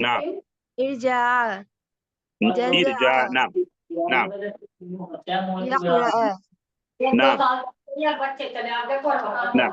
نعم ارجع جزع ارجع نعم نعم يقرأ نعم نعم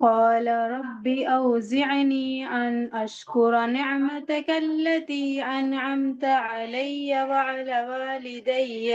قال رب أوزعني أن أشكر نعمتك التي أنعمت علي وعلى والدي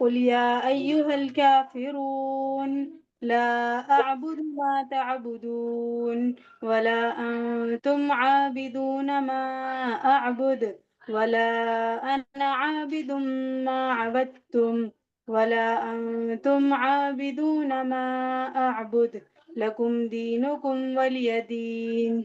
قل يا أيها الكافرون لا أعبد ما تعبدون ولا أنتم عابدون ما أعبد ولا أنا عابد ما عبدتم ولا أنتم عابدون ما أعبد لكم دينكم ولي دين.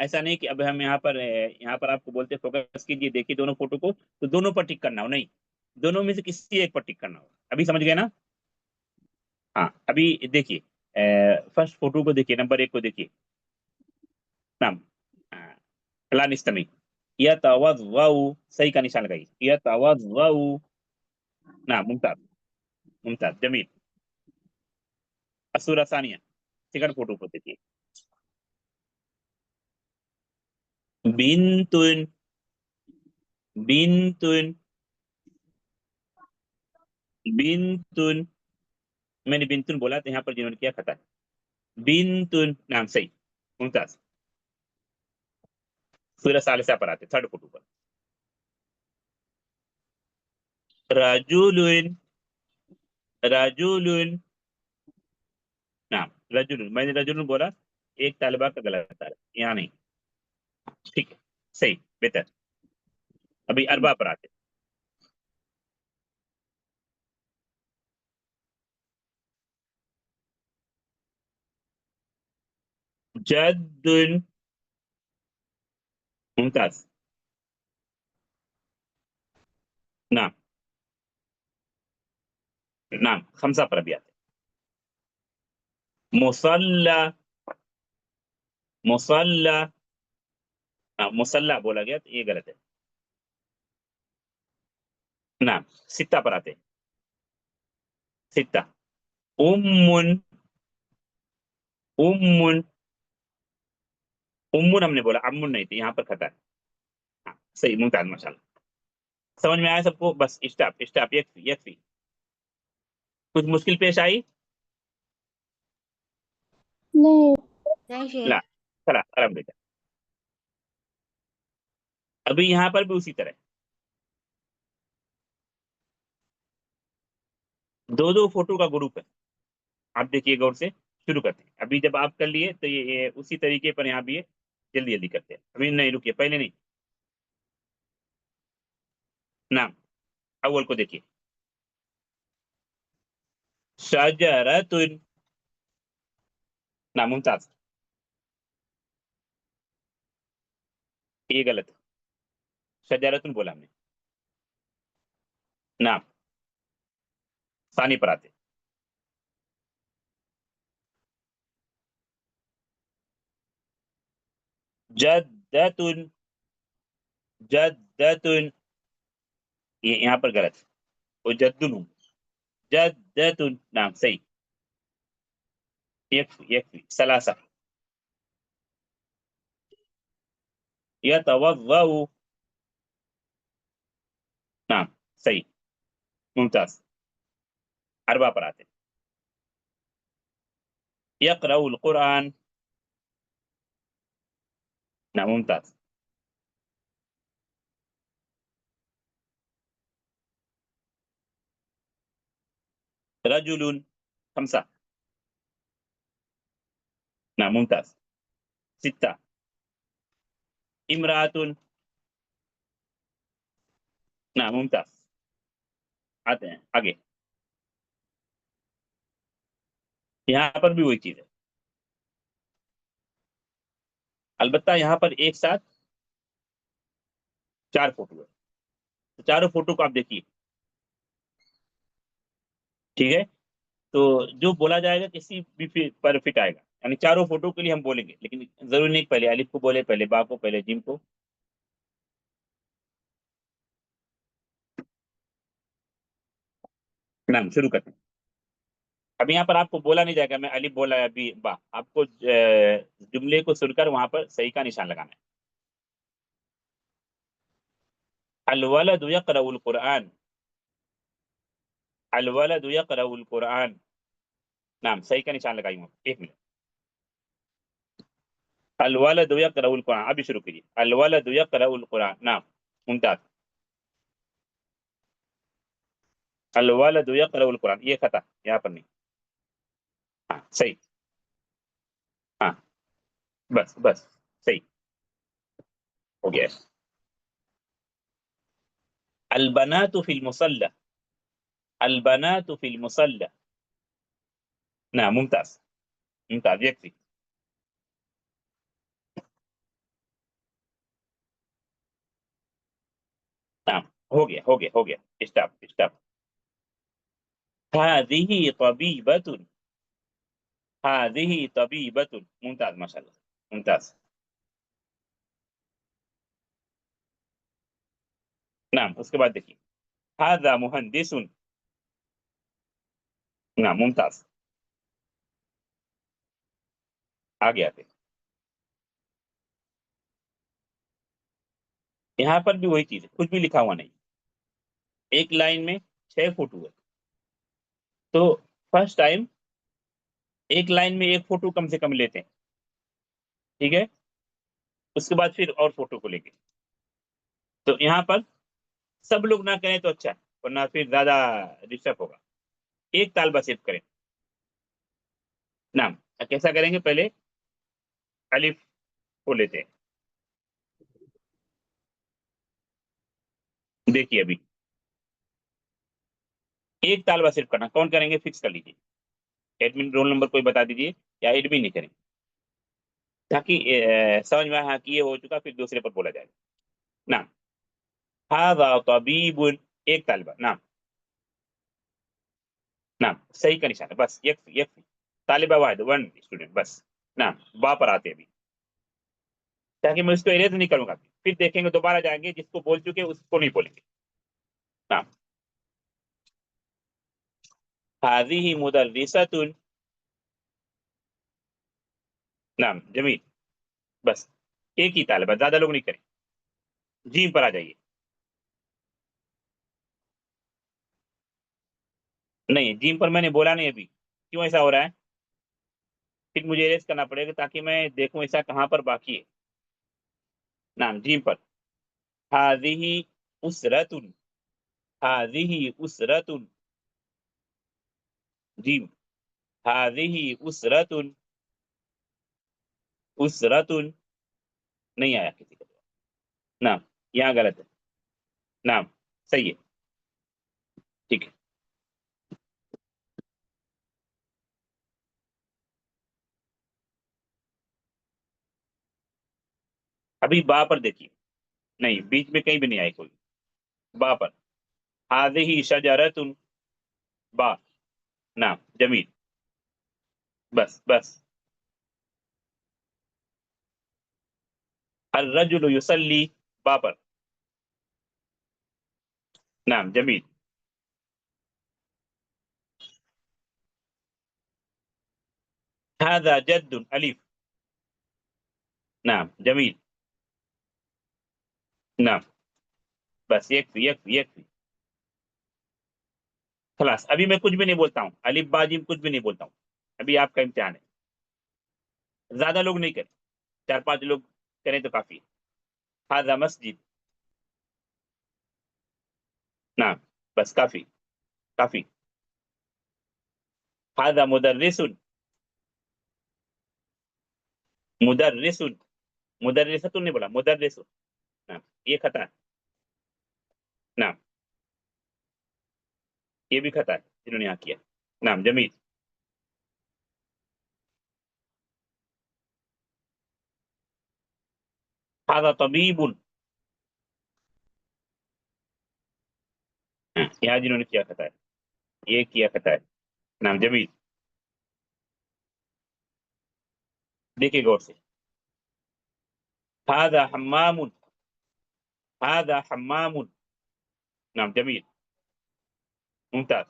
ایسا نہیں کہ اب ہم یہاں پر آپ کو بولتے فوکس کیجیے دیکھیے دونوں فوٹو کو تو دونوں پر ٹک کرنا ہو، نہیں، دونوں میں سے کسی ایک پر ٹک کرنا ہو. ابھی سمجھ گئے نا؟ ہاں ابھی دیکھیے فرسٹ فوٹو کو دیکھیے، نمبر 1 کو دیکھیے. نام فلاں استمی یتوضؤ، صحیح کا نشان لگائیے، یتوضؤ. نعم ممتاز ممتاز جمیل. الصورة الثانية، سیکنڈ فوٹو کو دیکھیے. بنتن بنتن بنتن، میں نے بنتن بولا تو یہاں پر جنہوں نے کیا خطا ہے. بنتن، نام صحیح ممتاز. سورہ ثالثہ پر آتے، تھرڈ فوٹو پر. رجل رجل، نعم رجل، میں نے رجل بولا، ایک طالبہ کا غلط ہے یہاں نہیں. ٹھیک ہے صحیح بہتر. ابھی اربع پر آتے. جد، ممتاز. نعم نعم خمسہ پر ابھی آتے. مصلى مصلى، مسلح بولا گیا تو یہ غلط ہے. نعم ستہ پر آتے. ستہ ام ام امن ہم نے بولا، امن نہیں تھی، یہاں پر خطا ہے. ہاں صحیح ممتاز ماشاءاللہ. سمجھ میں آیا سب کو؟ Bus stop stop, یکفی یکفی. کچھ مشکل پیش آئی؟ نہیں. نہیں شیخ. لا خلاص الحمدللہ. ابھی یہاں پر بھی اسی طرح دو فوٹو کا گروپ ہے. آپ دیکھیے غور سے، شروع کرتے ہیں. ابھی جب آپ کر لیے تو یہ اسی طریقے پر یہاں بھی ہے، جلدی جلدی کرتے ہیں. ابھی نہیں رکیے، پہلے نہیں. نعم اول کو دیکھیے. شجرۃ، نعم ممتاز. یہ غلط ہے، شجرۃ بولا ہم نے. نعم ثانی پر آتے. جدۃ جدۃ، یہ یہاں پر غلط ہے، وہ جدن ہوں. جدۃ، نعم صحیح. یکفی یکفی. ثلاثہ یتوضؤ، نعم صحیح ممتاز. اربع پر آتے. یقرأ القرآن، نعم ممتاز. رجل، خمسہ، نعم ممتاز. ستہ امرأة، نعم ممتاز. آتے ہیں آگے. یہاں پر بھی وہی چیز ہے، البتہ یہاں پر ایک ساتھ 4 فوٹو ہے. تو چاروں فوٹو کو آپ دیکھیے، ٹھیک ہے. تو جو بولا جائے گا کسی بھی پر فٹ آئے گا، یعنی چاروں فوٹو کے لیے ہم بولیں گے، لیکن ضروری نہیں پہلے الف کو بولے، پہلے با کو، پہلے جیم کو. نعم شروع کرتے ہیں. اب یہاں پر آپ کو بولا نہیں جائے گا میں الف بولا یا بی با، آپ کو جملے کو سن کر وہاں پر صحیح کا نشان لگانا ہے. الولد یقرأ القرآن، الولد یقرأ القرآن، نعم صحیح کا نشان لگائیے. ایک منٹ. الولد یقرأ القرآن، ابھی شروع کیجیے. الولد یقرأ القرآن، نعم ممتاز. الولد یقرأ القرآن، یہ خطا، یہاں پر نہیں. ہاں صحیح. ہاں بس بس صحیح ہو گیا. البنات فی المصلی، البنات فی المصلی، نعم ممتاز ممتاز. یکفی. ہو گیا اسٹاپ. هذه طبيبة. هذه طبيبة. ممتاز ما شاء الله ممتاز. نعم اس کے بعد دیکھیے هذا مهندس. نعم ممتاز. آگے آتے یہاں پر بھی وہی چیز ہے، کچھ بھی لکھا ہوا نہیں، ایک لائن میں 6 فوٹو ہے، تو فرسٹ ٹائم ایک لائن میں ایک فوٹو کم سے کم لیتے ہیں، ٹھیک ہے، اس کے بعد پھر اور فوٹو کو لیں گے. تو یہاں پر سب لوگ نہ کریں تو اچھا ہے، ورنہ پھر زیادہ ڈسٹرب ہوگا. ایک طالبہ صرف کریں. نعم کیسا کریں گے؟ پہلے الف کو لیتے ہیں. دیکھیے ابھی ایک طالبہ صرف کرنا، کون کریں گے فکس کر لیجیے، ایڈمن رول نمبر کوئی بتا دیجیے یا ایڈمن نہیں کریں، تاکہ سمجھ میں ہاں کہ یہ ہو چکا پھر دوسرے پر بولا جائے گا. نعم هذا طبیب. ایک طالبہ. نعم نعم صحیح کا نشان ہے، بس یکفی طالبہ واحد، 1 اسٹوڈنٹ بس. نعم با پر آتے ابھی، تاکہ میں اس کو اریز نہیں کروں گا، پھر دیکھیں گے دوبارہ جائیں گے، جس کو بول چکے اس کو نہیں بولیں گے. نعم هذه مدرسة. نعم جمیل. بس ایک ہی طالبہ، زیادہ لوگ نہیں کریں. جیم پر آ جائیے. نہیں جیم پر میں نے بولا نہیں ابھی، کیوں ایسا ہو رہا ہے؟ پھر مجھے اریز کرنا پڑے گا تاکہ میں دیکھوں ایسا کہاں پر باقی ہے. نعم جیم پر. هذه أسرة. هذه أسرة. جیم. هذه أسرة. أسرة نہیں آیا کسی کا. نعم یہاں غلط ہے. نعم صحیح ہے، ٹھیک ہے. ابھی با پر دیکھیے، نہیں بیچ میں کہیں بھی نہیں آئی کوئی. با پر. هذه شجرة. با. نعم جمیل. بس. الرجل يصلي. با پر. نعم جمیل. هذا جد. الف. نعم جمیل. نعم بس یکفی. خلاص ابھی میں کچھ بھی نہیں بولتا ہوں، الف با جیم کچھ بھی نہیں بولتا ہوں. ابھی آپ کا امتحان ہے، زیادہ لوگ نہیں کریں، 4-5 لوگ کریں تو کافی ہے. هذا مسجد. نعم بس کافی. هذا مدرس. مدرسة نہیں بولا، مدرس. نعم یہ خطا ہے. نعم یہ بھی خطا ہے جنہوں نے یہاں کیا. نعم جمیل. هذا طبیب. یہاں جنہوں نے کیا خطا ہے، یہ کیا خطا ہے. نعم جمیل. دیکھیے غور سے. هذا حمام. نعم جمیل ممتاز.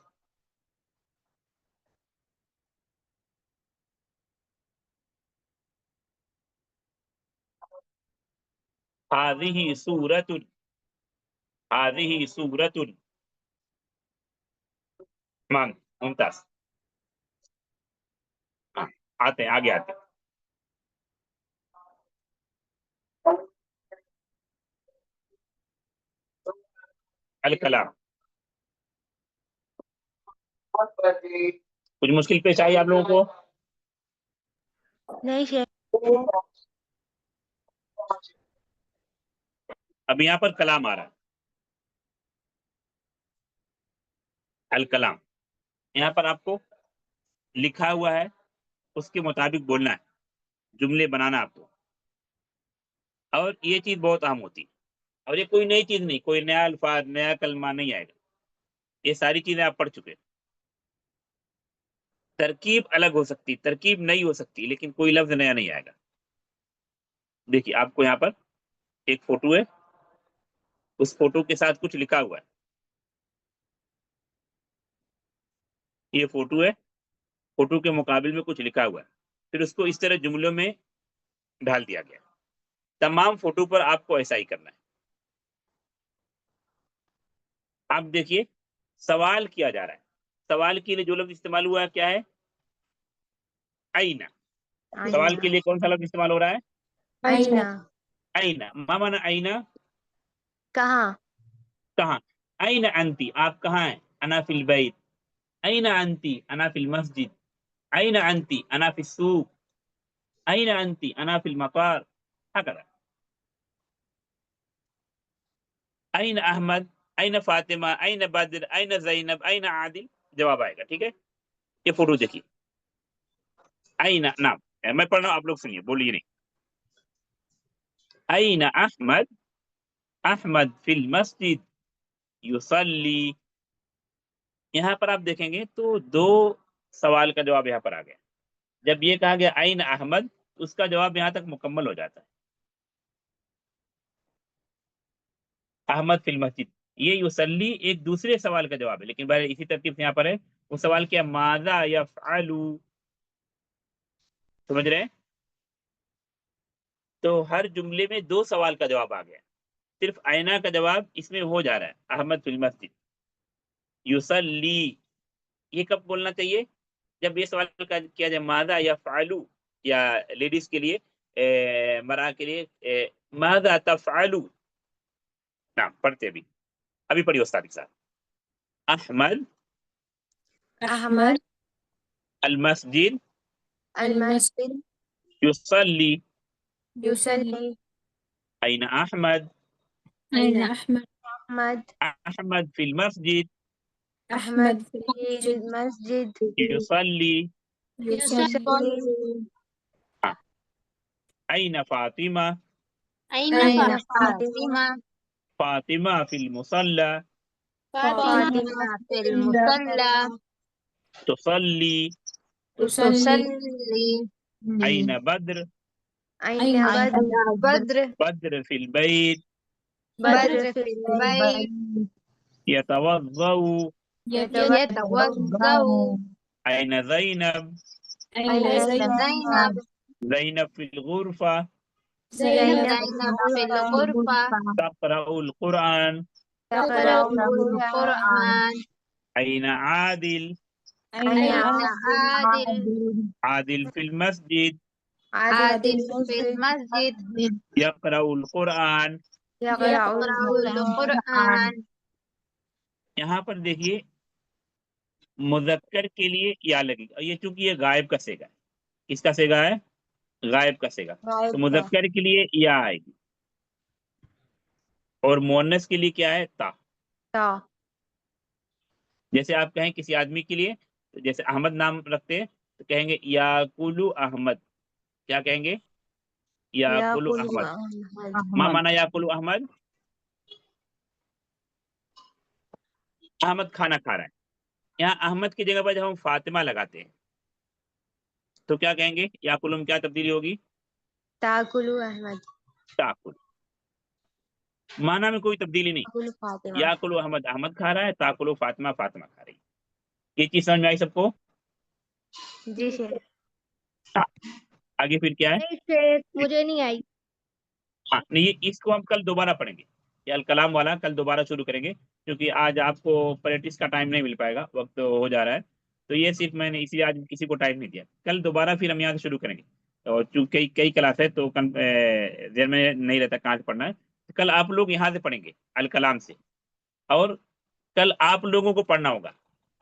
هذه سورة. ممتاز. ہاں آتے ہیں آگے آتے ہیں. الکلام. کچھ مشکل پیش آئی آپ لوگوں کو؟ نہیں شیخ. اب یہاں پر کلام آ رہا ہے، الکلام. یہاں پر آپ کو لکھا ہوا ہے اس کے مطابق بولنا ہے، جملے بنانا آپ کو. اور یہ چیز بہت اہم ہوتی ہے، اور یہ کوئی نئی چیز نہیں، کوئی نیا الفاظ نیا کلمہ نہیں آئے گا، یہ ساری چیزیں آپ پڑھ چکے۔ ترکیب الگ ہو سکتی، ترکیب نئی ہو سکتی، لیکن کوئی لفظ نیا نہیں آئے گا۔ دیکھیے آپ کو یہاں پر ایک فوٹو ہے، اس فوٹو کے ساتھ کچھ لکھا ہوا ہے، یہ فوٹو ہے، فوٹو کے مقابل میں کچھ لکھا ہوا ہے، پھر اس کو اس طرح جملوں میں ڈال دیا گیا۔ تمام فوٹو پر آپ کو ایسا ہی کرنا ہے۔ آپ دیکھیے سوال کیا جا رہا ہے، سوال کے لیے جو لفظ استعمال ہوا ہے کیا ہے؟ اینا۔ سوال کے لیے کون سا لفظ استعمال ہو رہا ہے؟ آئینہ اینا۔ ما معنی اینا؟ کہاں؟ کہاں؟ اینا انتی، آپ کہاں ہیں؟ انا فی البیت۔ اینا انتی؟ انا فی المسجد۔ اینا انتی؟ انا فی السوق۔ اینا انتی؟ انا فی المطار۔ هكذا۔ این احمد، این فاطمہ، این بدر، این زینب، این عادل، جواب آئے گا۔ ٹھیک ہے، یہ فوٹو دیکھیے۔ این، نام میں پڑھ رہا ہوں، آپ لوگ سنیے، بولیے نہیں۔ این احمد، احمد فی المسجد یصلی۔ یہاں پر آپ دیکھیں گے تو دو سوال کا جواب یہاں پر آ گیا۔ جب یہ کہا گیا این احمد، اس کا جواب یہاں تک مکمل ہو جاتا ہے، احمد فی المسجد۔ یہ یصلی ایک دوسرے سوال کا جواب ہے، لیکن بہر اسی ترتیب سے یہاں پر ہے۔ وہ سوال کیا؟ ماذا یفعل، سمجھ رہے ہیں؟ تو ہر جملے میں دو سوال کا جواب آ گیا، صرف آئینہ کا جواب اس میں ہو جا رہا ہے، احمد فی المسجد یصلی۔ یہ کب بولنا چاہیے؟ جب یہ سوال کیا جائے ماذا یفعل، یا لیڈیز کے لیے مرا کے لیے ماذا تفعل۔ نعم، پڑھتے ابھی پڑھیے استاد کے ساتھ۔ احمد احمد المسجد المسجد یصلی۔ یصلی۔ أين أحمد؟ أين أحمد؟ أحمد أحمد في المسجد أحمد في المسجد يصلي۔ يصلي۔ أين فاطمة؟ أين فاطمة؟ فاطمة في المصلى فاطمة في المصلى تصلي۔ تصلي۔ أين بدر؟ أين بدر؟ بدر في البيت بدر في البيت يتوضأ۔ يتوضأ۔ أين زينب؟ أين زينب؟ زينب في الغرفة زينب في الغرفة تقرأ القرآن۔ تقرأ القرآن۔ أين عادل؟ أين عادل؟ عادل في المسجد عادل في المسجد يقرأ القرآن۔ يقرأ القرآن۔ یہاں پر دیکھیے مذکر کے لیے یا لگے گا، یہ چونکہ یہ غائب کا سیگا ہے۔ کس کا سیگا ہے؟ غائب کا سیگا۔ تو مذکر کے لیے یا آئے گی، اور مؤنث کے لیے کیا ہے؟ تا۔ جیسے آپ کہیں کسی آدمی کے لیے، جیسے احمد نام رکھتے ہیں تو کہیں گے یا کلو احمد۔ کیا کہیں گے؟ یا کلو احمد۔ ما مانا یا کلو احمد؟ احمد کھانا کھا رہا ہے۔ یہاں احمد کی جگہ پر جب ہم فاطمہ لگاتے ہیں تو کیا کہیں گے؟ یا کلو میں کیا تبدیلی ہوگی؟ تاکلو احمد۔ تاکل۔ مانا میں کوئی تبدیلی نہیں۔ تاکلو فاطمہ۔ یا کلو احمد، احمد کھا رہا ہے، تاکلو فاطمہ، فاطمہ کھا رہی ہے۔ یہ چیز سمجھ میں آئی سب کو؟ جی شیخ۔ آگے پھر کیا ہے؟ مجھے نہیں آئی۔ ہاں نہیں، اس کو ہم کل دوبارہ پڑھیں گے، یہ الکلام والا کل دوبارہ شروع کریں گے، کیونکہ آج آپ کو پریکٹس کا ٹائم نہیں مل پائے گا، وقت ہو جا رہا ہے، تو یہ صرف میں نے اسی لیے آج کسی کو ٹائم نہیں دیا۔ کل دوبارہ پھر ہم یہاں سے شروع کریں گے، اور چونکہ کئی کلاس ہے تو ذہن میں نہیں رہتا کہاں سے پڑھنا ہے، کل آپ لوگ یہاں سے پڑھیں گے الکلام سے، اور کل آپ لوگوں کو پڑھنا ہوگا،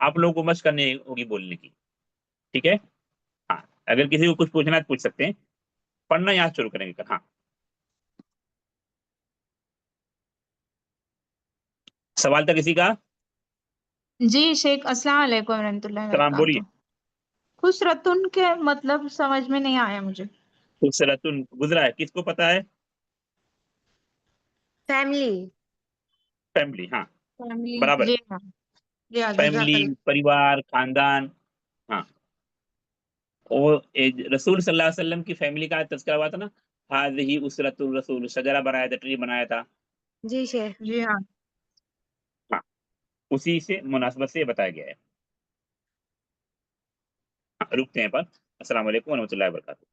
آپ لوگوں کو مشق کرنی ہوگی بولنے کی، ٹھیک ہے؟ ہاں، اگر کسی کو کچھ پوچھنا ہے تو پوچھ سکتے ہیں، پڑھنا یہاں شروع کریں گے کل۔ ہاں سوال تھا کسی کا؟ جی شیخ، السلام علیکم ورحمۃ اللہ سلام، بولیے۔ وبرکاتہ۔ خسرتن کے مطلب سمجھ میں نہیں آیا مجھے۔ خسرتن گزرا ہے، کس کو پتا ہے؟ فیملی فیملی، ہاں فیملی، برابر، جی ہاں، جی ہاں، جزاک فیملی، اللہ۔ پریوار، خاندان، ہاں۔ اور رسول صلی اللہ علیہ وسلم کی فیملی کا تذکرہ ہوا تھا نا، ہذہ اسرۃ الرسول، شجرہ بنایا تھا، ٹری بنایا تھا، جی شیخ، جی ہاں، ہاں، اسی سے مناسبت سے بتایا گیا ہے۔ ہاں، رکتے ہیں پر، السلام علیکم ورحمۃ اللہ وبرکاتہ۔